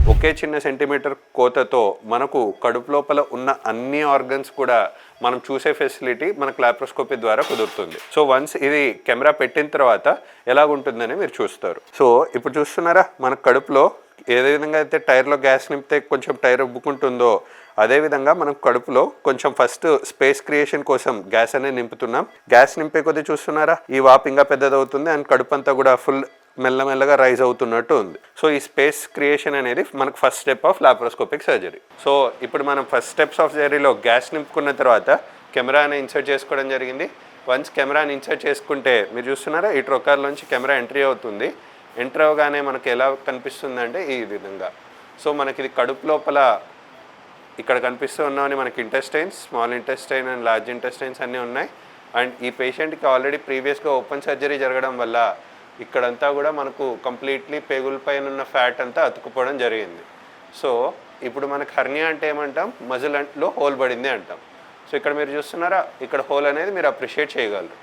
ఒకే చిన్న సెంటీమీటర్ కోతతో మనకు కడుపు లోపల ఉన్న అన్ని ఆర్గన్స్ కూడా మనం చూసే ఫెసిలిటీ మనకు లాప్రోస్కోపీ ద్వారా కుదురుతుంది. సో వన్స్ ఇది కెమెరా పెట్టిన తర్వాత ఎలాగుంటుందని మీరు చూస్తారు. సో ఇప్పుడు చూస్తున్నారా, మన కడుపులో ఏ విధంగా అయితే టైర్లో గ్యాస్ నింపితే కొంచెం టైర్ ఉబ్బుకుంటుందో అదేవిధంగా మనం కడుపులో కొంచెం ఫస్ట్ స్పేస్ క్రియేషన్ కోసం గ్యాస్ అనేది నింపుతున్నాం. గ్యాస్ నింపే కొద్దీ చూస్తున్నారా, ఈ వాపు ఇంకా పెద్దదవుతుంది అండ్ కడుపు అంతా కూడా ఫుల్ మెల్లమెల్లగా రైజ్ అవుతున్నట్టు ఉంది. సో ఈ స్పేస్ క్రియేషన్ అనేది మనకు first step of laparoscopic surgery. So ఇప్పుడు మనం ఫస్ట్ స్టెప్స్ ఆఫ్ సర్జరీలో గ్యాస్ నింపుకున్న తర్వాత కెమెరాని ఇన్సర్ట్ చేసుకోవడం జరిగింది. వన్స్ కెమెరాని ఇన్సర్ట్ చేసుకుంటే మీరు చూస్తున్నారా, ఈ ట్రోకార్లోంచి కెమెరా ఎంట్రీ అవుతుంది. ఎంటర్ అవగానే మనకు ఎలా కనిపిస్తుందంటే ఈ విధంగా. సో మనకి ఇది కడుపు లోపల ఇక్కడ కనిపిస్తూ ఉన్నామని మనకి intestines, small intestine and large intestines అన్నీ ఉన్నాయి. అండ్ ఈ పేషెంట్కి ఆల్రెడీ ప్రీవియస్గా ఓపెన్ సర్జరీ జరగడం వల్ల ఇక్కడంతా కూడా మనకు కంప్లీట్లీ పేగుల పైన ఉన్న ఫ్యాట్ అంతా అతుక్కుపోవడం జరిగింది. సో ఇప్పుడు మనకు హెర్నియా అంటే ఏమంటాం, మజిల్ లో హోల్ పడింది అంటాం. సో ఇక్కడ మీరు చూస్తున్నారా, ఇక్కడ హోల్ అనేది మీరు అప్రిషియేట్ చేయగలరు.